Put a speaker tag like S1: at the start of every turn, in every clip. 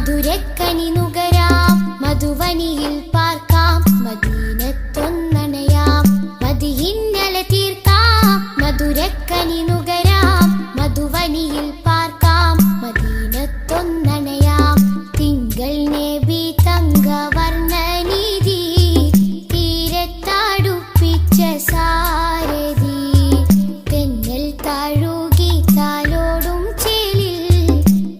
S1: മധുരക്കനി നുകരാം മധുവനിയിൽ പാർക്കാം മദീനത്തൊന്നണയാം മദിഹിന്നലെ തീർക്കാം മധുരക്കനി നുകരാം മധുവനിയിൽ പാർക്കാം മദീനത്തൊന്നണയാം തിങ്കൾ നബി തങ്കവർണ്ണനിധി തീരത്തടുപ്പിച്ച സാരഥി തെന്നൽ താഴുകി താലോടും ചേലിൽ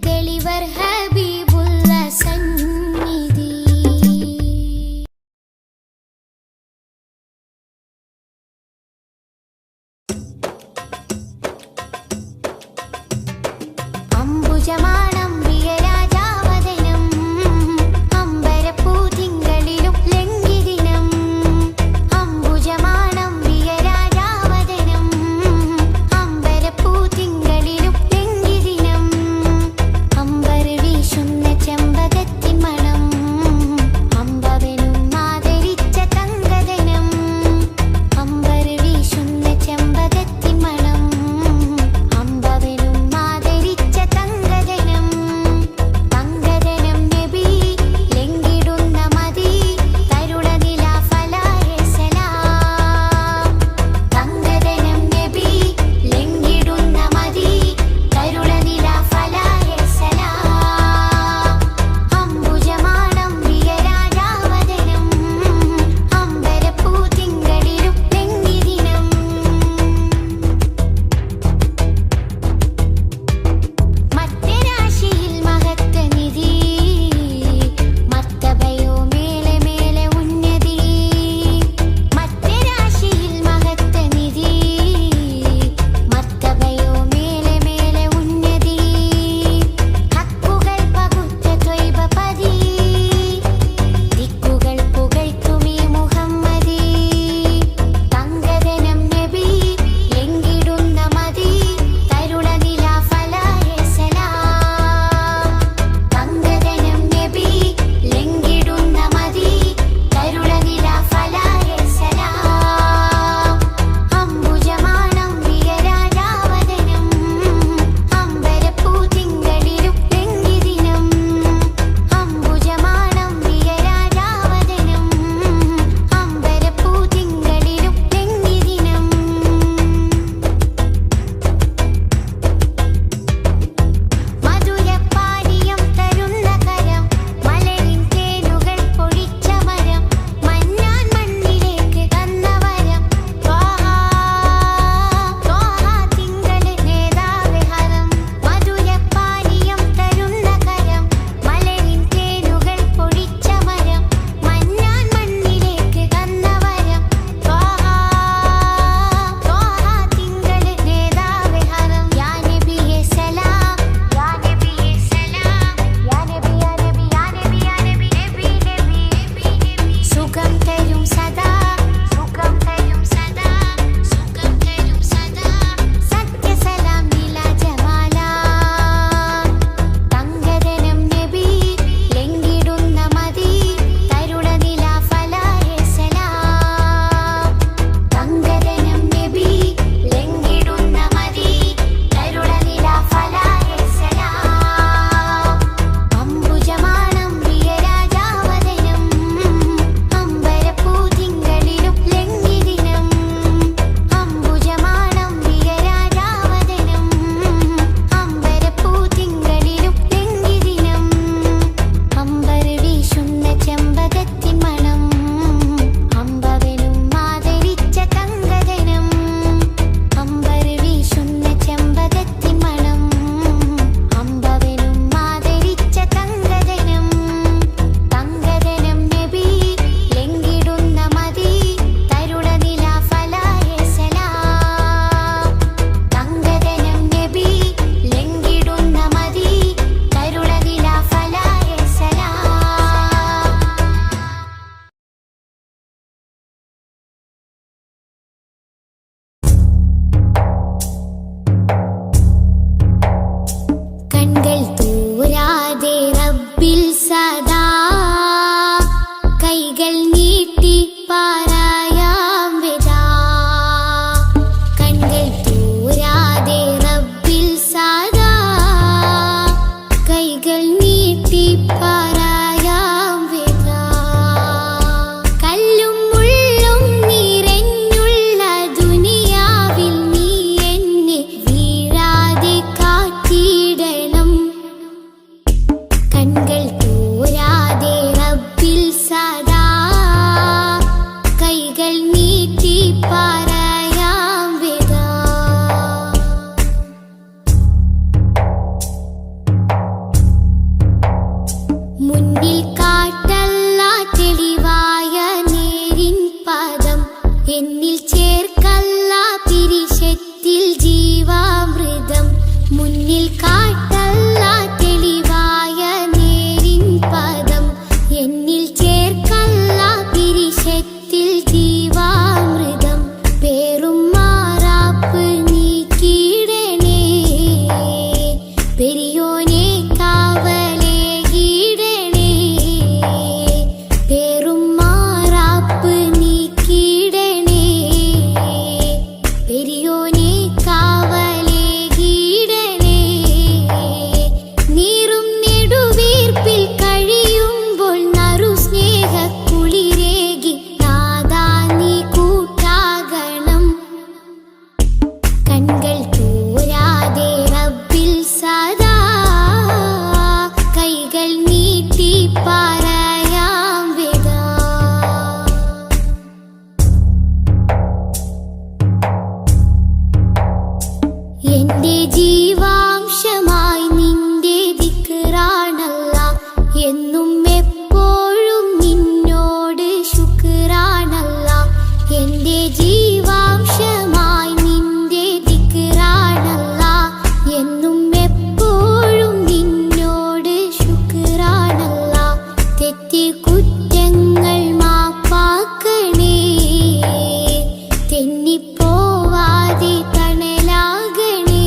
S1: തെളിവർ ഹബീബുള്ള സന്നിധി മുന്നിൽ കാട്ടല്ല തെളിവായ നേരിൻ പദം എന്നിൽ ചേർക്കല്ല പിരിശത്തിൽ ജീവാമൃതം മുന്നിൽ കാട്ടല്ല തെളിവായ നേരിൻ പദം എന്നിൽ ചേർക്കല്ല പിരിശത്തിൽ ജീവാമൃതം പേറും മാറാപ്പ് നീക്കിയിടണേ പെരിയോനെ കാവലേ കീടണേ പേറും മാറാപ്പ് നീക്കിയിടണേ പെരിയോനെ കാവലേ കീടണേ നീറും നെടുവീർപ്പിൽ കഴിയുമ്പോൾ നറു സ്നേഹ കുളിരേകി നാദാ നീ കൂട്ടാകണം കൺകൾ തോരാതെ റബ്ബിൽ സദാ കൈകൾ നീട്ടി പറയാം വിദാ എന്റെ ജീവാംശമായി നിന്റെ ദിക്റാണല്ല എന്നും എപ്പോഴും നിന്നോട് ശുക്റാണല്ല എന്റെ ജീവാംശമായി നിന്റെ ദിക്റാണല്ല എന്നും എപ്പോഴും നിന്നോട് ശുക്റാണല്ല തെറ്റി കുറ്റങ്ങൾ മാപ്പാക്കണേ തെന്നിപ്പോവാതെ തണലാകണേ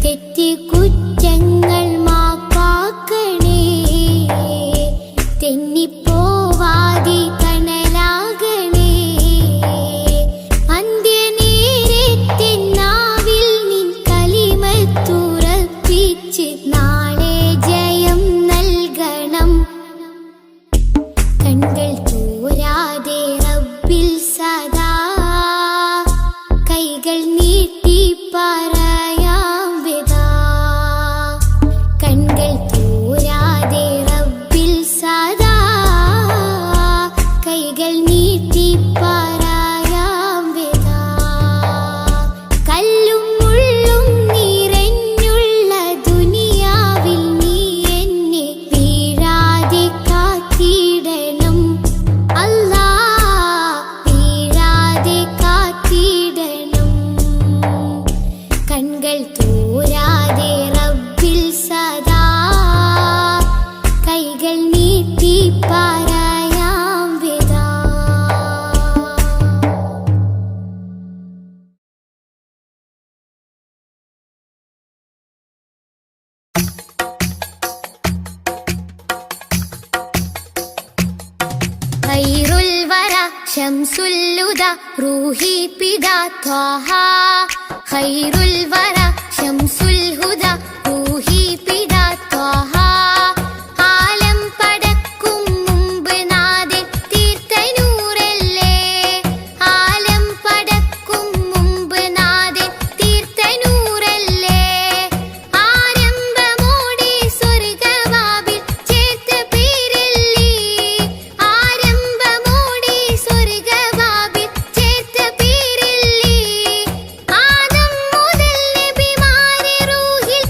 S1: തെറ്റി കുറ്റങ്ങൾ മാപ്പാക്കണേ തെന്നിപ്പോവാതെ തണലാകണേ അന്ത്യനേരത്തെ നാവിൽ നിൻ കലിമത്തുറപ്പിച്ച് നാളെ ജയം നൽകണം കൺകൾ തോരാതെ റബ്ബിൽ സദാ കൈകൾ നീട്ടി പറയാം വിദാ കൺകൾ തോരാതെ റബ്ബിൽ സദാ കൈകൾ നീട്ടി പറയാം വിദാ കല്ലും മുള്ളും നിറഞ്ഞുള്ള ദുനിയാവിൽ നീ എന്നെ വീഴാതെ കാത്തിടണം അല്ലാ വീഴാതെ കാത്തിടണം കൺകൾ തോരാതെ റബ്ബിൽ സദാ കൈകൾ നീട്ടി പറയാം വിദാ ഖൈറുൽ വറ ശംസുൽ ഹുദ റൂഹി പിതാ ത്വാഹ ഖൈറുൽ വറ ശംസുൽ ഹുദ റൂഹി പിതാ ത്വാഹ ആലം പടക്കും മുമ്പ് നാഥൻ തീർത്ത നൂറല്ലേ ആലം പടക്കും മുമ്പ് നാഥൻ തീർത്ത നൂറല്ലേ ആരംഭമോടെ സ്വർഗവാതിൽ ചേർത്ത പേരല്ലേ ആരംഭമോടെ സ്വർഗവാതിൽ ചേർത്ത പേരല്ലേ ആദം മുതൽ നബിമാരെ റൂഹിൽ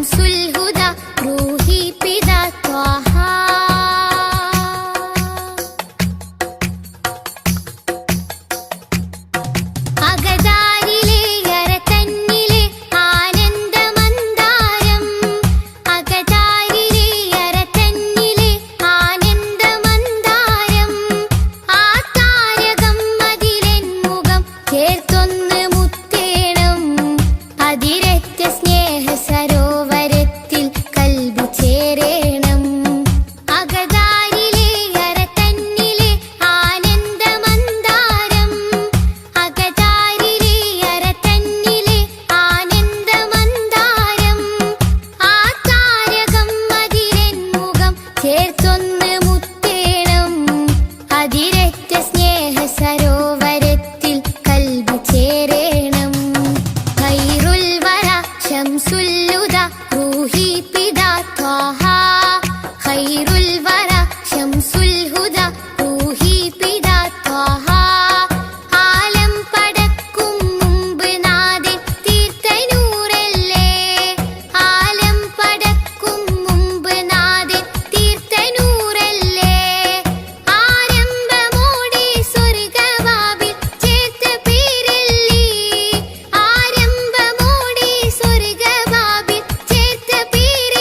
S1: ശംസുൽ ഹുദ റൂഹി പിതാ ത്വാഹ. അകതാരിലെ അരതന്നിലെ ആനന്ദമന്ദാരം, അകതാരിലെ അരതന്നിലെ ആനന്ദമന്ദാരം. ആ താരകം അതിലെൻ മുഖം ചേർത്തൊന്ന് മുത്തേണം. അതിരറ്റ സ്നേഹ സരോവരത്തിൽ കൽബ് ചേരേണം. അകതാരിലെ അരതന്നിലെ ആനന്ദമന്ദാരം, അകതാരിലെ അരതന്നിലെ ആനന്ദമന്ദാരം. ആ താരകം അതിലെൻ മുഖം ചേർത്തൊന്ന് മുത്തേണം. അതിരറ്റ സ്നേഹ സരോവരത്തിൽ കൽബ് ചേരേണം. ഖൈറുൽ വറ ശംസുൽ ഹുദ റൂഹി പിതാ ത്വാഹ. ഖൈറുൽ വറ ശംസുൽ ഹുദ റൂഹി പിതാ ത്വാഹ. ആലം പടക്കും മുമ്പ് നാഥൻ തീർത്ത നൂറല്ലേ. ആലം പടക്കും മുമ്പ് നാഥൻ തീർത്ത നൂറല്ലേ. ആരംഭമോടെ സ്വർഗവാതിൽ ചേർത്ത പേരല്ലേ. ആരംഭമോടെ സ്വർഗവാതിൽ ചേർത്ത പേരല്ലേ.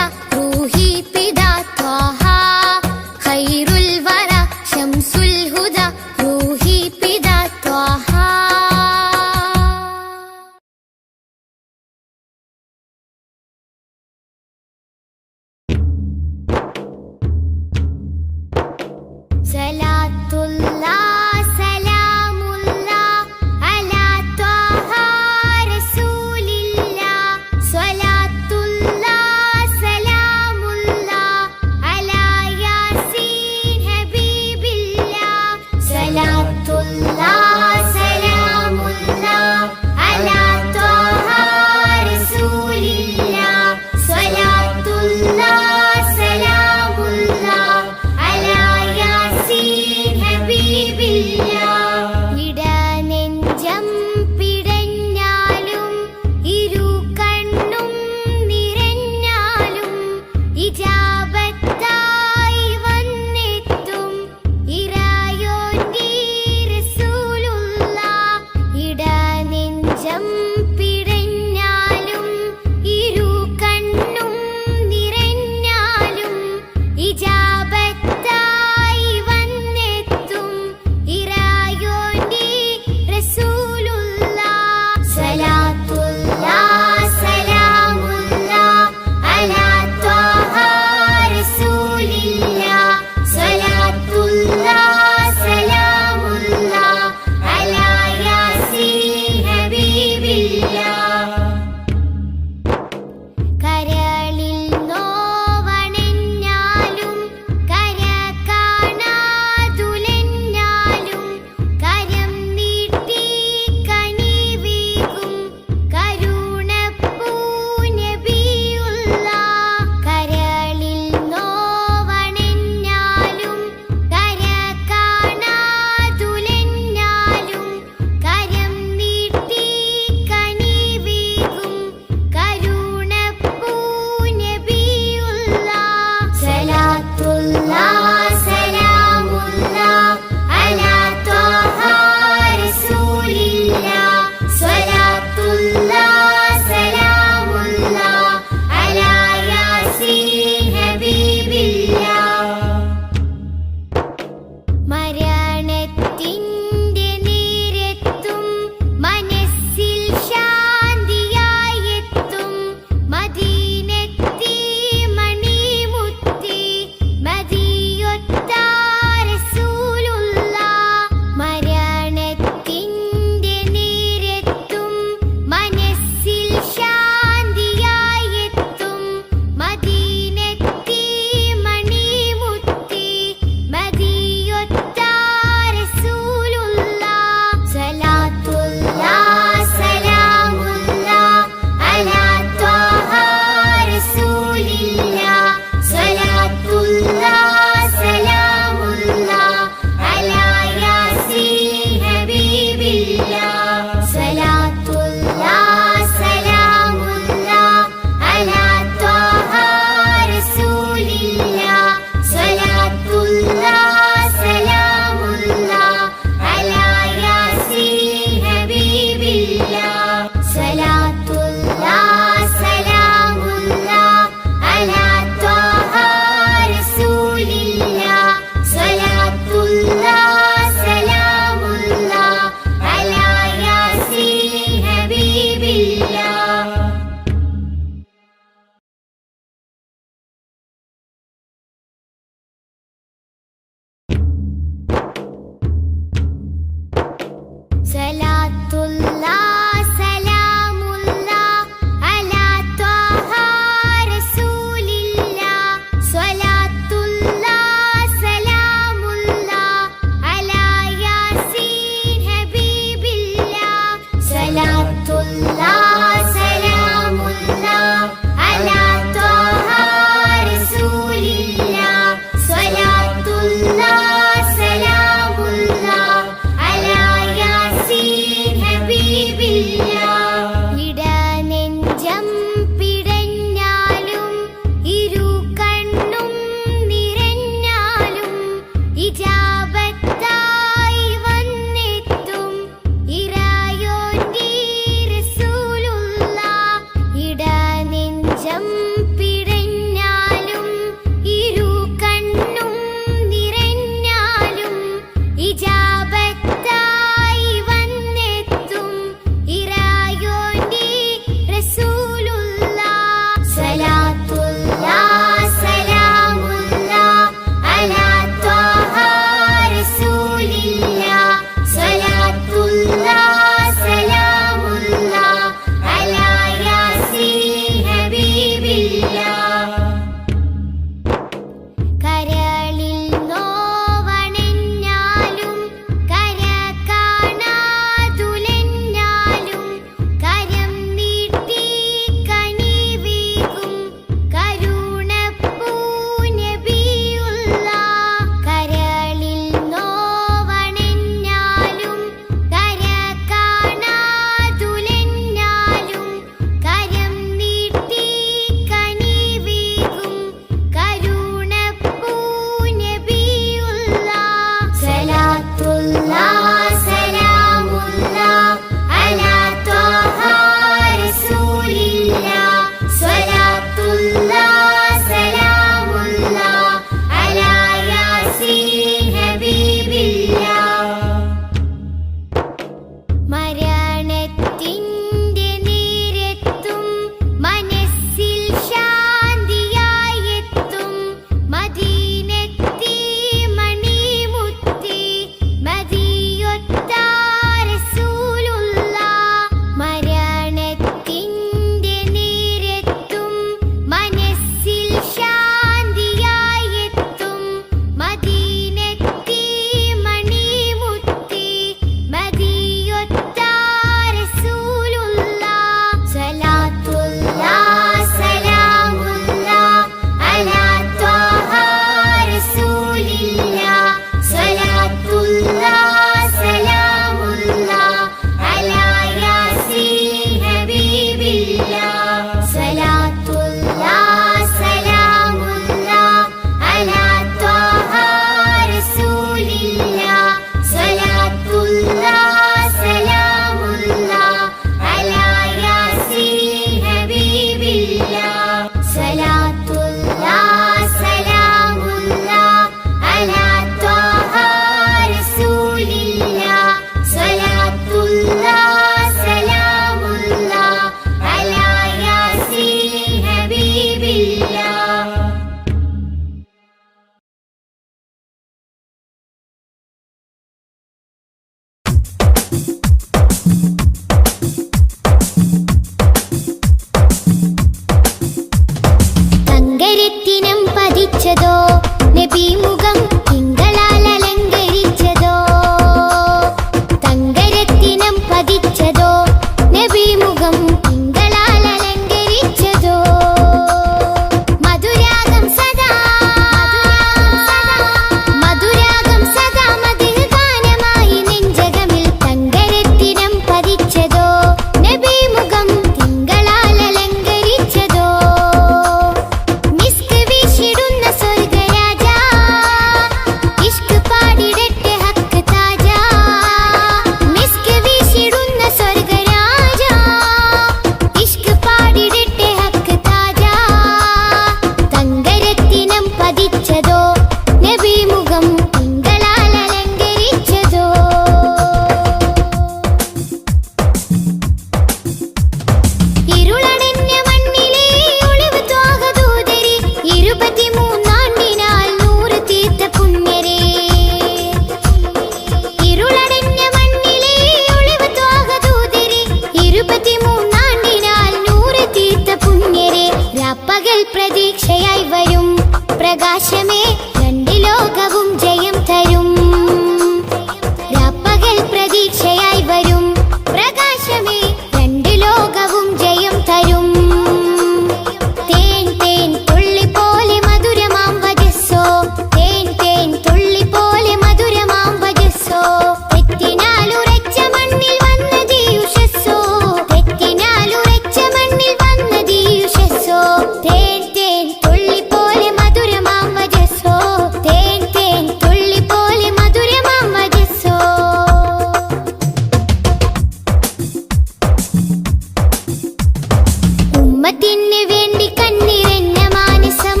S1: ഉമ്മത്തിന് വേണ്ടി കണ്ണിറഞ്ഞ മാനസം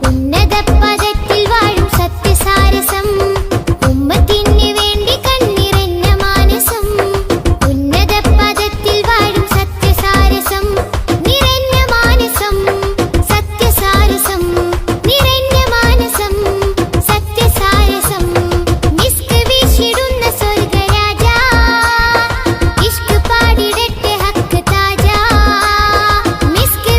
S1: ഉന്നത പദത്തിൽ വാഴും സത്യസാരസം ഉമ്മത്തിന് വേണ്ടി കണ്ണിറഞ്ഞ മാനസം ഉന്നത പദത്തിൽ വാഴും സത്യസാരസം നിറഞ്ഞ മാനസം സത്യസാരസം നിറഞ്ഞ മാനസം സത്യസാരസം മിസ്ക് വീശിടുന്ന സ്വർഗരാജ ഇഷ്ക് പാടിടട്ടെ ഹക്ക് താജ മിസ്ക്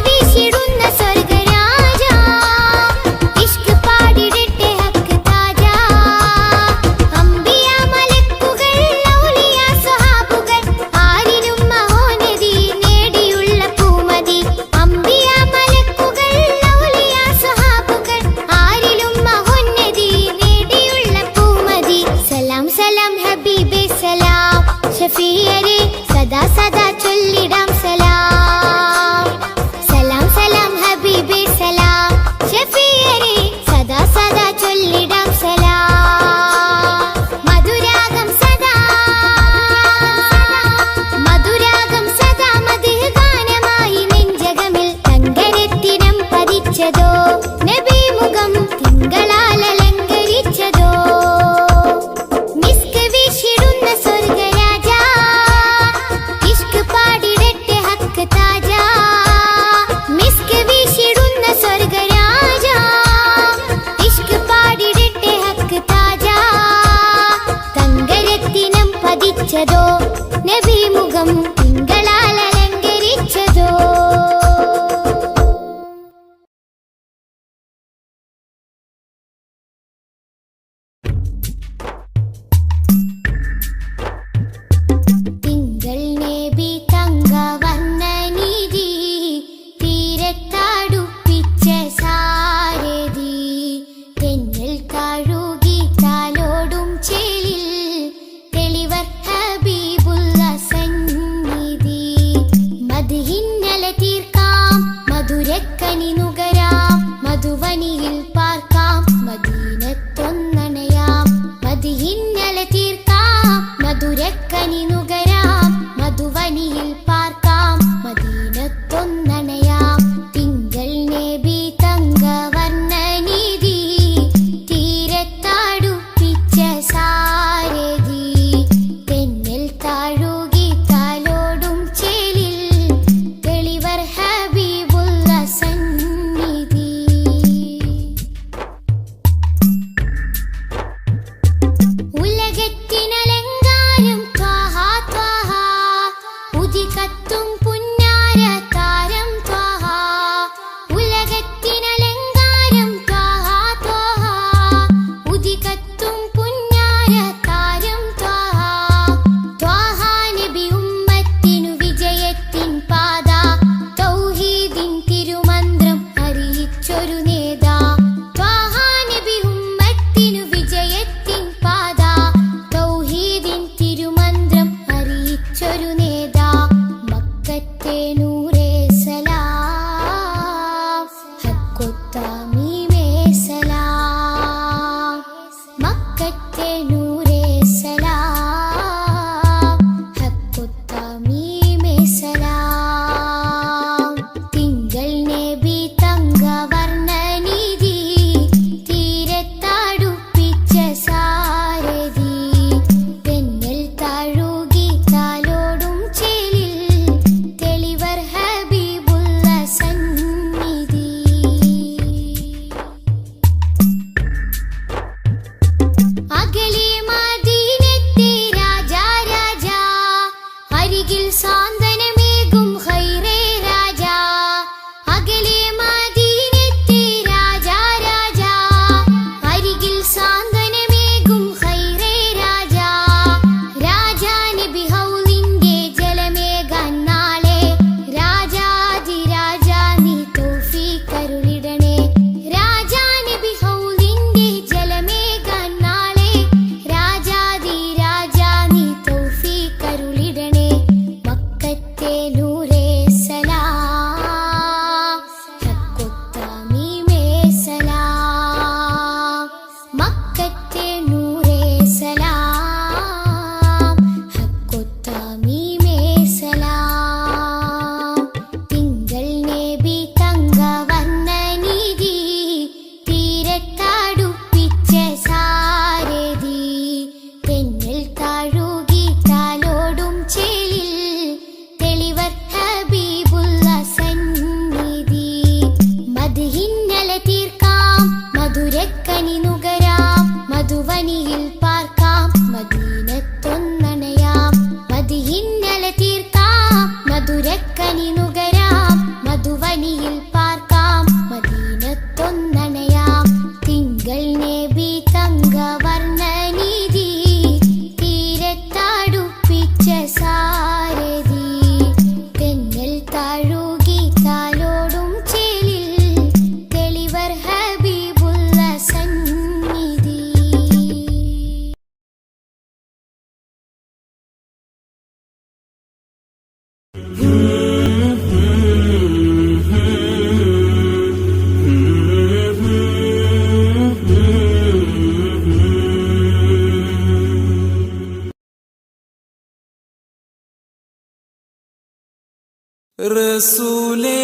S2: റസൂലേ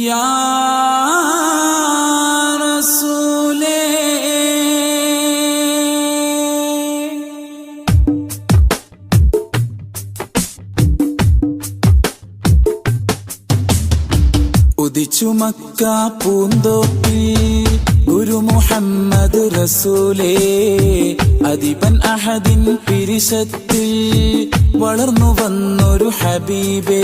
S2: യാ റസൂലേ ഉദിച്ചു മക്ക പൂന്തോപ്പിൽ ഗുരു മുഹമ്മദ് റസൂലേ അദിബൻ അഹദിൻ പിരിശത്തിൽ വളർന്നു വന്നൊരു ഹബീബേ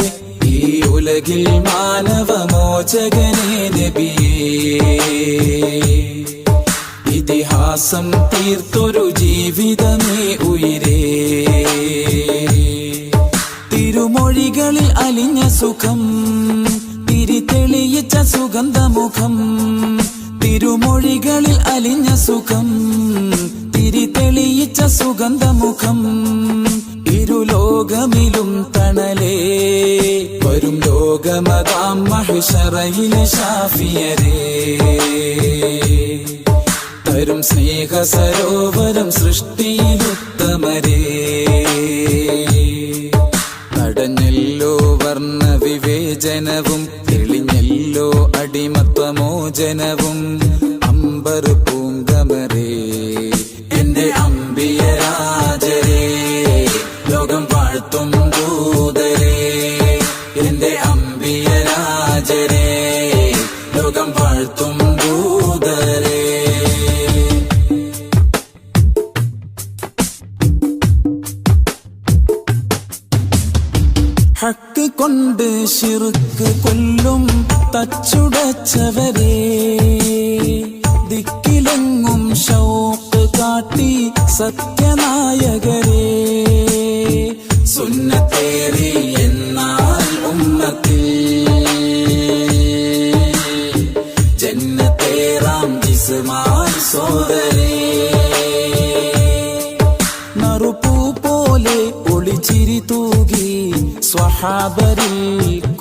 S2: ഈ ഉലകിൽ മാനവമോചകനേ നബിയേ ഇതിഹാസം തീർത്തൊരു ജീവിതമേ ഉയിരേ തിരുമൊഴികളിൽ അലിഞ്ഞ സുഖം തിരിതെളിയിച്ച സുഗന്ധമുഖം തിരുമൊഴികളിൽ അലിഞ്ഞ സുഖം തിരിതെളിയിച്ച സുഗന്ധമുഖം ഇരുലോകമിലും തണലേ വരും ലോകമതാം മഹ്ശറയിലെ ശാഫിയരേ തരും സ്നേഹ സരോവരം സൃഷ്ടിയിലുത്തമരേ തടഞ്ഞല്ലോ വർണ്ണ വിവേചനവും തെളിഞ്ഞല്ലോ അടിമത്വമോചനവും അമ്പർ പൂങ്കമരേ എന്റെ അമ്പിയരാജരേ ലോകം വാഴ്ത്തും ദൂതരേ എന്റെ അമ്പിയരാജരേ ലോകം വാഴ്ത്തും ദൂതരേ ഹക്ക് കൊണ്ട് ശിർക്ക് കൊല്ലും തച്ചുടച്ചവരേ ദിക്കിലെങ്ങും ഷൗക്ക് കാട്ടി സത്യനായകരേ സുന്നത്തേറി എന്നാൽ ഉമ്മത്തിൽ ജന്നത്തേറാം ജിസ്മാൻ സോദരേ നറുപൂ പോലെ ഒളിച്ചിരി തൂകി സ്വഹാബരിൽ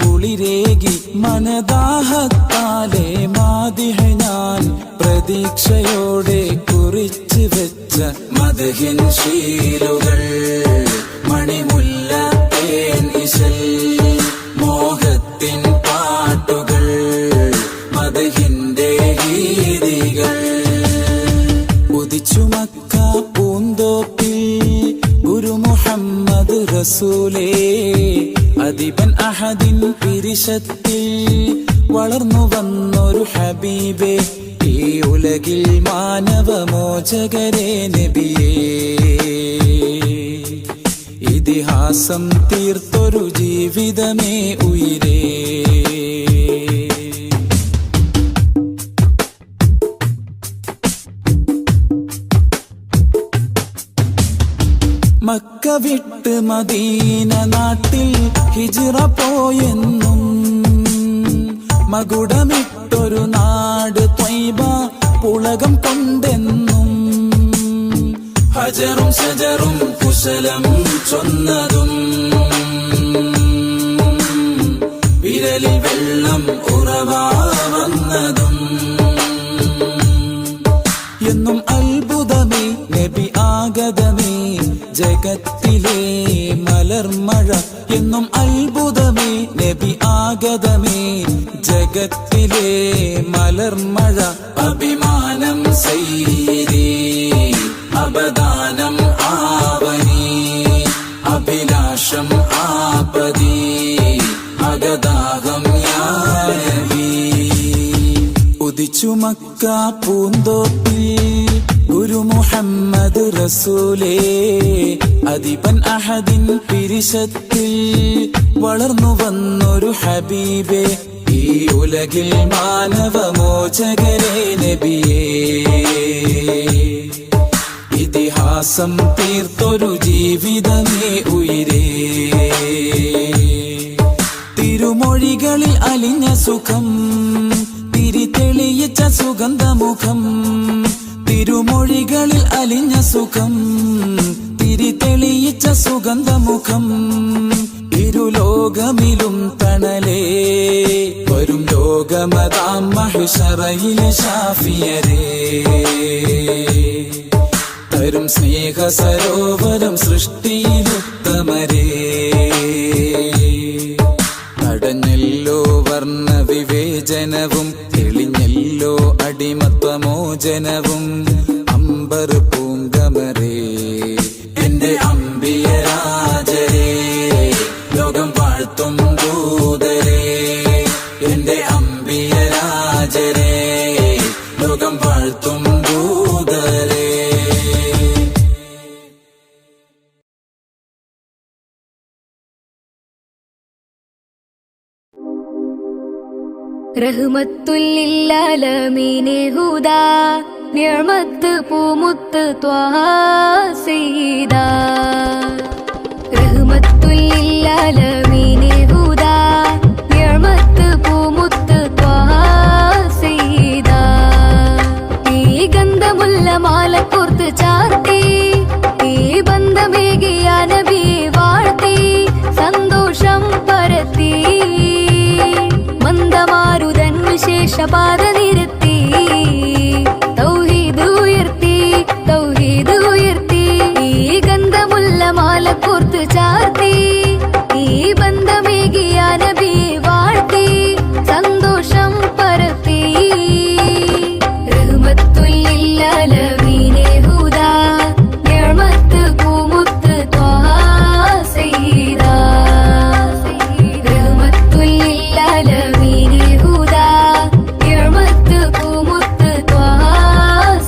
S2: കുളിരേകി മനദാഹത്താലെ മാദിഹ ഞാൻ പ്രതീക്ഷയോടെ കുറിച്ചു വെച്ച മദ്ഹിൻ ശീലുകൾ മണിമുല്ല തേൻ ഇശൽ മോഹത്തിൻ പാട്ടുകൾ മദ്ഹിന്റെ ഗീതികൾ ഉദിച്ചു മക്ക പൂന്തോപ്പിൽ ഗുരു മുഹമ്മദ് റസൂലേ അദിബൻ അഹദിൻ പിരിശത്തിൽ വളർന്നു വന്നൊരു ഹബീബേ ഈ ഉലകിൽ മാനവമോചകരേ നബിയേ ഇതിഹാസം തീർത്തൊരു ജീവിതമേ ഉയിരേ മക്ക വിട്ട് മദീന നാട്ടിൽ ഹിജ്റ പോയെന്നും മകുടമിട്ടൊരു നാട് ത്വയ്ബ പുളകം കൊണ്ടെന്നും ഹജറും ശജറും കുശലം ചൊന്നതും വിരലിൽ വെള്ളം ഉറവാ വന്നതും എന്നും അത്ഭുതമേ നബി ആഗതമേ ജഗത്തിലെ മലർമഴ എന്നും അത്ഭുതമേ നബി ആഗതമേ ജഗത്തിലെ മലർമഴ അഭിമാനം സയ്യിദി അബദാനം ആവനി അഭിലാഷം ആപദി അഗദാഹം യാ നബി ഉദിച്ചു മക്ക പൂന്തോപ്പിൽ ഗുരു മുഹമ്മദ് റസൂലേ അദിബൻ അഹദിൻ പിരിശത്തിൽ വളർന്നു വന്നൊരു ഹബീബേ ഈ ഉലകിൽ മാനവമോചകരേ നബിയേ ഇതിഹാസം തീർത്തൊരു ജീവിതമേ ഉയിരേ തിരുമൊഴികളിൽ അലിഞ്ഞ സുഖം തിരിതെളിയിച്ച സുഗന്ധമുഖം തിരുമൊഴികളിൽ അലിഞ്ഞ സുഖം തിരിതെളിയിച്ച സുഗന്ധമുഖം ഇരുലോകമിലും തണലേ വരും ലോകമതാം മഹ്ശറയിലെ ശാഫിയരേ വരും സ്നേഹ സരോവരം സൃഷ്ടിയിലുത്തമരേ. തടഞ്ഞല്ലോ വർണ്ണ വിവേചനവും തെളിഞ്ഞല്ലോ അടിമത്വമോചനവും അമ്പർ പൂങ്കമരേ. എന്റെ അമ്പിയരാജരേ ലോകം വാഴ്ത്തും ദൂതരേ. എന്റെ അമ്പിയരാജരേ ലോകം വാഴ്ത്തും ദൂതരേ.
S3: റഹ്മത്തുല്ലില്ലാലമീനെ ഹുദാ നിഅമത്ത് പൂമുത്ത് ത്വാഹ സയ്യിദാ. റഹ്മത്തുല്ലില്ലാലമീനെ ഹുദാ നിഅമത്ത് പൂമുത്ത് ത്വാഹ സയ്യിദാ. ഈ ഗന്ധമുല്ല മാല കോർത്ത് ചാർത്തി ഈ ബന്ധമേകിയ നബി വാഴ്ത്തി സന്തോഷം പരത്തി മന്ദമാരുതൻ വിശേഷപാത നിരത്തി തൗഹീദ് ഉയർത്തി തൗഹീദ് ഉയർത്തി. ഈ ഗന്ധമുല്ല മാല കോർത്ത് ചാർത്തി ഈ ബന്ധമേകിയ നബി വാഴ്ത്തി സന്തോഷം പരത്തി. റഹ്മത്തുല്ലില്ലാലമീനെ ഹുദാ നിഅമത്ത് പൂമുത്ത് ത്വാഹ സയ്യിദാ. റഹ്മത്തുല്ലില്ലാലമീനെ ഹുദാ നിഅമത്ത് പൂമുത്ത് ത്വാഹ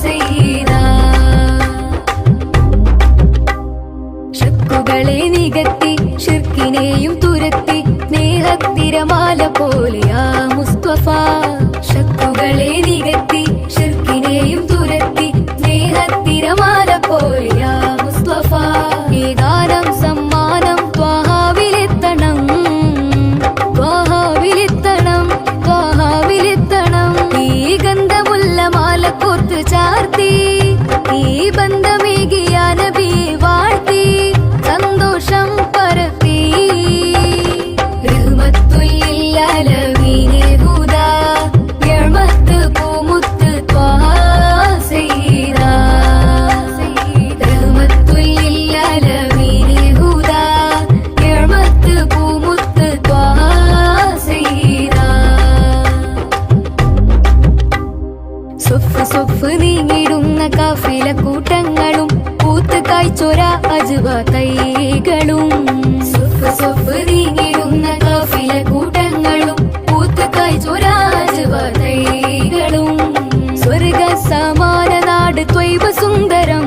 S3: സയ്യിദാ. ശക്കുകളെ നികത്തി ശിർക്കിനെയും തുരത്തി സ്നേഹത്തിരമാല പോലെയാ മുസ്തഫ. ശക്കുകളെ നികത്തി ശിർക്കിനെയും തുരത്തി സ്നേഹത്തിരമാല പോലെയാ മുസ്തഫ. ഈ ഗാനം സമ്മാനം ത്വാഹാവിലെത്തണം ത്വാഹാവിലെത്തണം ത്വാഹാവിലെത്തണം. ഈ ഗന്ധമുല്ല മാല കോർത്ത് ചാർത്തി ഈ ബന്ധമേകിയ നബി വാഴ്ത്തി സന്തോഷം പരത്തി. റഹ്മത്തുല്ലില്ലാലമീനെ ഹുദാ നിഅമത്ത് പൂമുത്ത് ത്വാഹ സയ്യിദാ. റഹ്മത്തുല്ലില്ലാലമീനെ ഹുദാ നിഅമത്ത് പൂമുത്ത് ത്വാഹ സയ്യിദാ. സൊഫ് സൊഫ് നീങ്ങിടുന്ന കാഫില കൂട്ടങ്ങളും പൂത്ത് കായ്ച്ചൊര അജ്വ തൈകളും. സൊഫ് സൊഫ് നീങ്ങിടുന്ന കാഫില കൂട്ടങ്ങളും പൂത്ത് കായ്ച്ചൊര അജ്വ തൈകളും. സ്വർഗ സമാന നാട് ത്വയ്ബ സുന്ദരം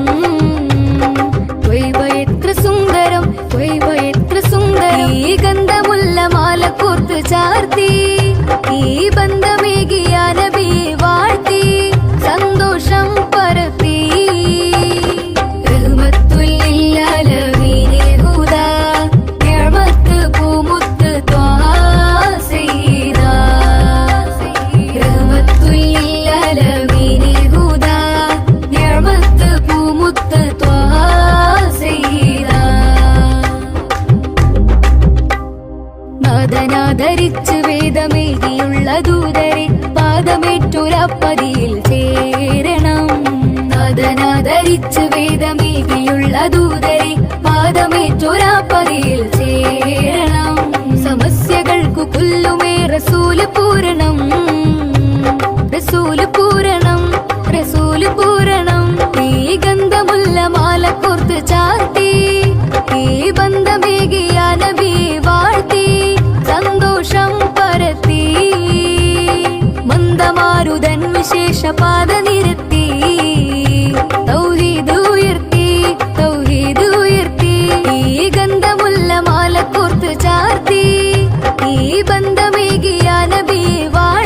S3: ത്വയ്ബ എത്ര സുന്ദരം ത്വയ്ബ എത്ര സുന്ദരം. ഈ ഗന്ധമുല്ല മാല കോർത്ത് ചാർത്തി ഈ ബന്ധമേകിയ നബി വാഴ്ത്തി സന്തോഷം പരത്തി. റഹ്മത്തുല്ലില്ലാലമീനെ ഹുദാ നിഅമത്ത് പൂമുത്ത് ത്വാഹ സയ്യിദാ. റഹ്മത്തുല്ലില്ലാലമീനെ ഹുദാ നിഅമത്ത് പൂമുത്ത് ത്വാഹ സയ്യിദാ. നാദനാദരിച്ച് വേദമേകിയുള്ള ദൂതരെ പാദമേറ്റൊരപ്പതിയിൽ ചേരണം. നാദനാദരിച്ച് വേദമേകിയുള്ള ദൂതരെ പാദമേറ്റൊരപ്പതിയിൽ ചേരണം. സമസ്യകൾക്കു കൊല്ലുമേ റസൂല് പൂരണം റസൂല് പൂരണം റസൂല് പൂരണം. ഈ ഗന്ധമുല്ല മാല കോർത്ത് ചാർത്തി ഈ ബന്ധമേകിയ നബി വാഴ്ത്തി സന്തോഷം പരത്തി മന്ദമാരുതൻ വിശേഷപാത നിരത്തി തൗഹീദ് ഉയർത്തി തൗഹീദ് ഉയർത്തി. ഈ ഗന്ധമുല്ല മാല കോർത്ത് ചാർത്തി ഈ ബന്ധമേകിയ നബി വാഴ്ത്തി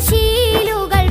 S1: ശീലുകൾ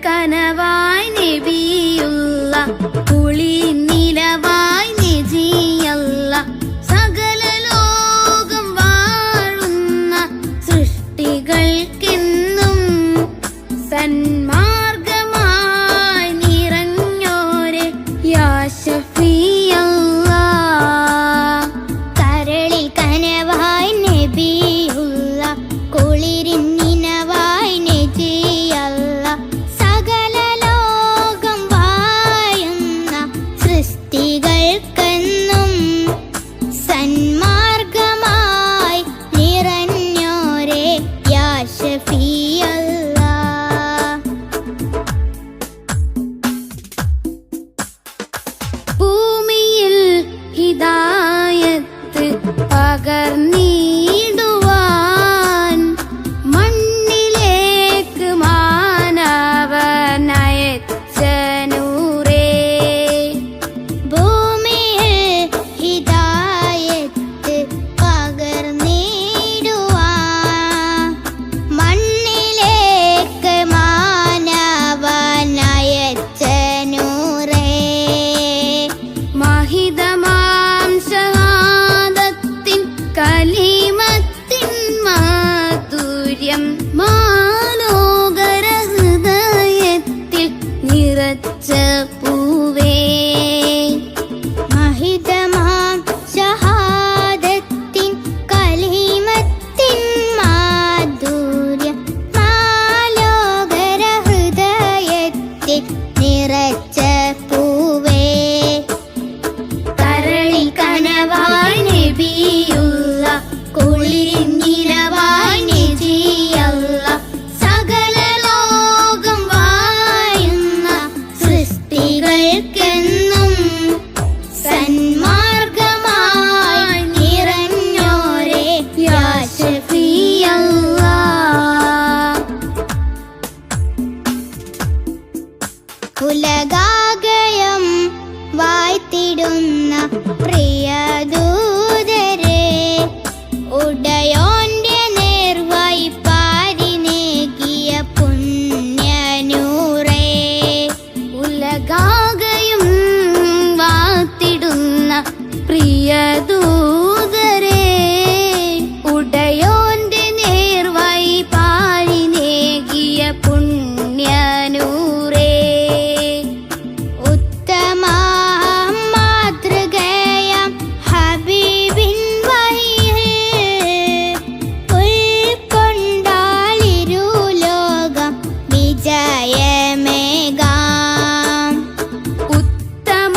S1: കനവായി നബിയുള്ള കുളി നിലവായി നജിയല്ല സകല ലോകം വാഴുന്ന സൃഷ്ടികൾക്കെന്നും സന്മാർഗമായി നിറഞ്ഞോരെ യാ ശഫീഅല്ലാഹ്. കരളിൽ കനവായി നബിയുള്ള കുളിരിൻ നിനവായി നജിയല്ല സകല ലോകം വാഴുന്ന സൃഷ്ടികൾക്കെന്നും സന്മാർഗമായി നിറഞ്ഞോരെ യാ ശഫീഅല്ലാഹ്. ഭൂമിയിൽ ഹിദായത്ത് പകർന്നിടുവാൻ മണ്ണിലേക്ക് മാനവനയച്ച നൂറേ. ഭൂമിയിൽ ഹിദായത്ത് പകർന്നിടുവാൻ മണ്ണിലേക്ക് മാനവനയച്ച നൂറേ. മഹിതമാം ഷഹാദത്തിൻ കലിമത്തിൻ മാധുര്യം മാലോകര ഹൃദയത്തിൽ നിറച്ച പൂവേ. മഹിതമാം ഷഹാദത്തിൻ കലിമത്തിൻ മാധുര്യം മാലോകര ഹൃദയത്തിൽ നിറച്ച പൂവേ. കരളിൽ കനവായി നബിയുള്ള കുളിരിൻ നിലവായി നജിയല്ല സകല ലോകം വാഴുന്ന സൃഷ്ടികൾക്കെന്നും സന്മാർഗമായി നിറഞ്ഞോരെ യാ ശഫീഅല്ലാഹ്. ഉലകാകയം വാഴ്ത്തിടുന്ന പ്രിയദൂതരെ ഉടയോന്റെ നേർവായി പാരിനേകിയ പുണ്യനൂറേ. ഉലകാകയും വാഴ്ത്തിടുന്ന പ്രിയദൂതരെ ഉടയോന്റെ നേർവായി പാരിനേകിയ പുണ്യനൂറേ. ഉത്തമ മാതൃകയാം ഹബീബിൻ വഴിയിൽ ഉൾക്കൊണ്ടാലിരുലോകം വിജയമേകാം. ഉത്തമ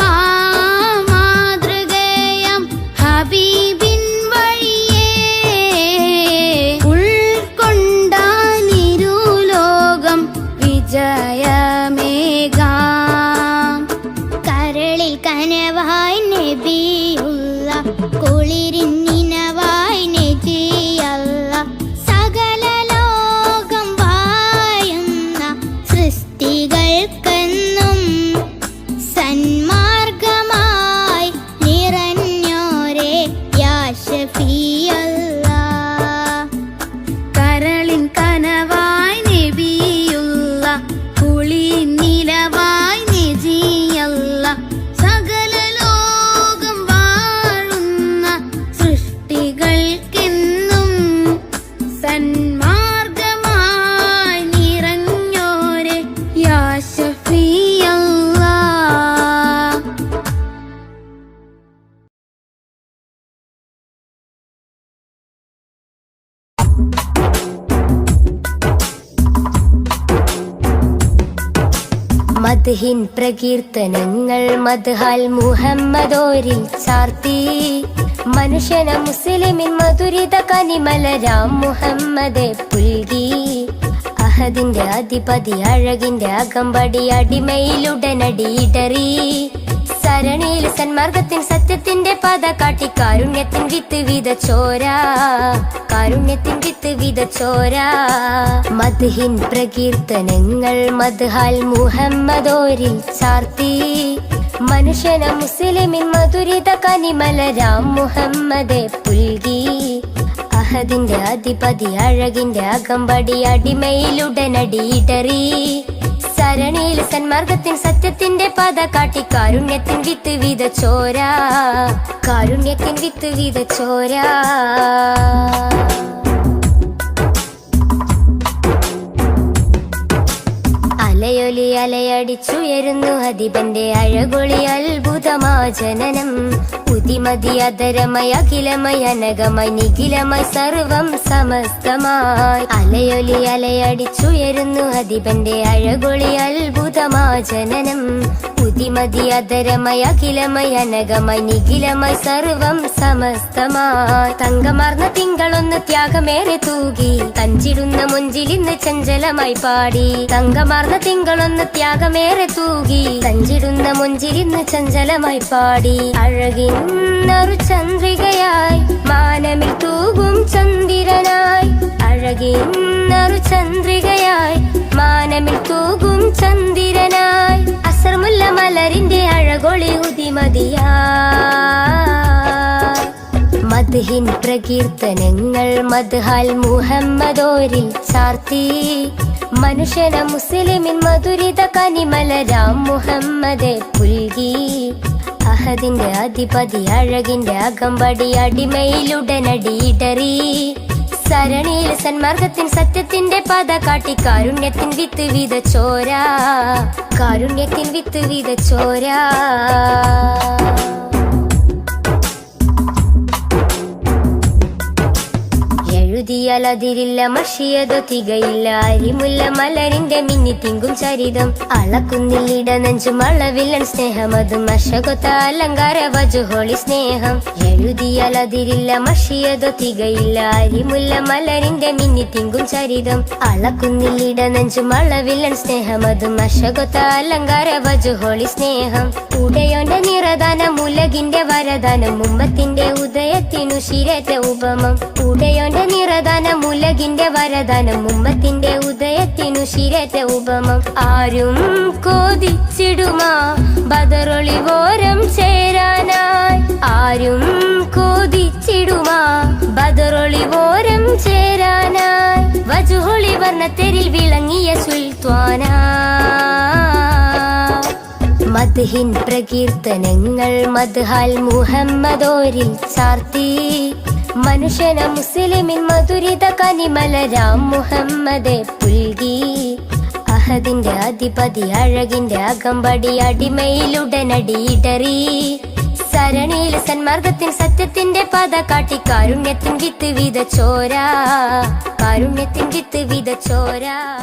S1: മാതൃകയാം ഹബീബിൻ വഴിയെ ഉൾക്കൊണ്ടാലിരുലോകം വിജയമേകാം. കരളിൽ കനവായി നബിയുള്ള കുളിരിൻ നിനവായി നജിയല്ല സകല ലോകം വാഴുന്ന സൃഷ്ടികൾക്കെന്നും സന്മാർഗമായി നിറഞ്ഞോരെ യാ ശഫീഅല്ലാഹ്. കരളിൻ കനവായി നബിയുള്ള കുളിരിൻ നിലവായി നജിയല്ല സകല ലോകം വാഴുന്ന സൃഷ്ടികൾക്കെന്നും സന്മാർഗമായി നിറഞ്ഞോരെ യാ ശഫീഅല്ലാഹ്.
S3: മദ്ഹിൻ പ്രകീർത്തനങ്ങൾ മദ്ഹാൽ മുഹമ്മദോരിൽ ചാർത്തി മനുഷ്യന മുസ്ലിമിൻ മധുരിത കനിമലരാം മുഹമ്മദെ പുൽകി. അഹദിന്റെ അധിപതി അഴകിന്റെ അകമ്പടി അടിമയിലുടനടിയിടറി സരണിയിൽ സന്മാർഗത്തിൻ സത്യത്തിന്റെ പത കാട്ടി കാരുണ്യത്തിൻ വിത്ത് വിതച്ചോരാ കാരുണ്യത്തിൻ വിത്ത് വിതച്ചോരാ. മദ്ഹിൻ പ്രകീർത്തനങ്ങൾ മദ്ഹാൽ മുഹമ്മദോരിൽ ചാർത്തി മനുഷ്യന മുസ്ലിമിൻ മധുരിത കനിമലരാം മുഹമ്മദെ പുൽകി. അഹദിന്റെ അധിപതി അഴകിന്റെ അകമ്പടി അടിമയിലുടനടിയിടറി
S1: സരണിയിൽ സന്മാർഗത്തിൻ സത്യത്തിന്റെ പാത കാട്ടി കാരുണ്യത്തിൻ വിത്ത് വിതച്ചോരാ, കാരുണ്യത്തിൻ വിത്ത് വിതച്ചോരാ. അലയൊലി അലയടിച്ചുയരുന്നു അധിപന്റെ അഴകൊളി അത്ഭുതമാ ജനനം. ഉതിമതി അധരമയ അഖിലമയ അനകമായി നിഖിലമായി സർവം സമസ്തമായി. അലയൊലി അലയടിച്ചുയരുന്നു അധിപന്റെ അഴകൊളി അത്ഭുതമാ ജനനം. ഉതിമതി അധരമയ അഖിലമയ അനകമായി നിഖിലമായി സർവം സമസ്തമായി. തങ്കമാർന്ന തിങ്കളൊന്ന് ത്യാഗമേറെ തൂകി തഞ്ചിടുന്ന മുഞ്ചിലിന്ന് ചഞ്ചലമായി പാടി. തങ്കമാർന്ന തിങ്കളൊന്ന് ത്യാഗമേറെ തൂകി തഞ്ചിടുന്ന മുഞ്ചിലിന്ന് ചഞ്ചലമായി പാടി. അഴകിന്നൊരു ചന്ദ്രികയായി മാനമിൽ തൂകും ചന്ദ്രനായി. അഴകിന്നൊരു ചന്ദ്രികയായി മാനമിൽ തൂകും ചന്ദ്രനായി. അസർമുല്ല മലരിന്റെ അഴകൊളി ഉദിമതിയായി. മദ്ഹിൻ പ്രകീർത്തനങ്ങൾ മദ്ഹാൽ മുഹമ്മദോരിൽ ചാർത്തി. മനുഷ്യന മുസ്ലിമിൻ മധുരിത കനിമലരാം മുഹമ്മദെ പുൽകി. അഹദിന്റെ അധിപതി അഴകിന്റെ അകമ്പടി അടിമയിലുടനടിയിടറി. സരണിയിൽ സന്മാർഗത്തിൻ സത്യത്തിന്റെ പാത കാട്ടി കാരുണ്യത്തിൻ വിത്ത് വിതച്ചോരാ, കാരുണ്യത്തിൻ വിത്ത് വിതച്ചോരാ. എഴുതിയാലതിരില്ല മഷിയതോ തികയില്ല അരിമുല്ല മലരിന്റെ മിന്നി തിങ്കും ചരിതം. അളക്കുന്നില്ലിട നെഞ്ചും അളവില്ലൻ സ്നേഹമതും അശകൊത്ത അലങ്കാര വജുഹോളി സ്നേഹം. എഴുതിയാലതിരില്ല മഷിയതോ തികയില്ല അരിമുല്ല മലരിന്റെ മിന്നി തിങ്കും ചരിതം. അളക്കുന്നില്ലിട നെഞ്ചും അളവില്ലൻ സ്നേഹമതും അശകൊത്ത അലങ്കാര വജുഹോളി സ്നേഹം. ഉടയോന്റെ നിറദാനം ഉലകിന്റെ വരദാനം ഉമ്മത്തിന്റെ ഉദയത്തിനു ശിരേറ്റ ഉപമം. ഉടയോന്റെ നിറദാനം ഉലകിന്റെ വരദാനം ഉമ്മത്തിന്റെ ഉദയത്തിനു ശിരേറ്റ ഉപമം. ആരും കോതിച്ചിടുമാ ബദറൊളിവോരം ചേരാനായി. ആരും കോതിച്ചിടുമാ ബദറൊളിവോരം ചേരാനായി. വജുഹൊളി വർണ്ണത്തെരിൽ വിളങ്ങിയ സുൽത്താന. മദ്ഹിൻ പ്രകീർത്തനങ്ങൾ മദ്ഹാൽ മുഹമ്മദോരിൽ ചാർത്തി. മനുഷ്യന മുസ്ലിമിൻ മധുരിത കനിമലരാം മുഹമ്മദെ പുൽകി. അഹദിന്റെ അധിപതി അഴകിന്റെ അകമ്പടി അടിമയിലുടനടിയിടറി. സരണിയിൽ സന്മാർഗത്തിൻ സത്യത്തിന്റെ പാത കാട്ടി കാരുണ്യത്തിൻ വിത്ത് വിതച്ചോരാ, കാരുണ്യത്തിൻ വിത്ത് വിതച്ചോരാ.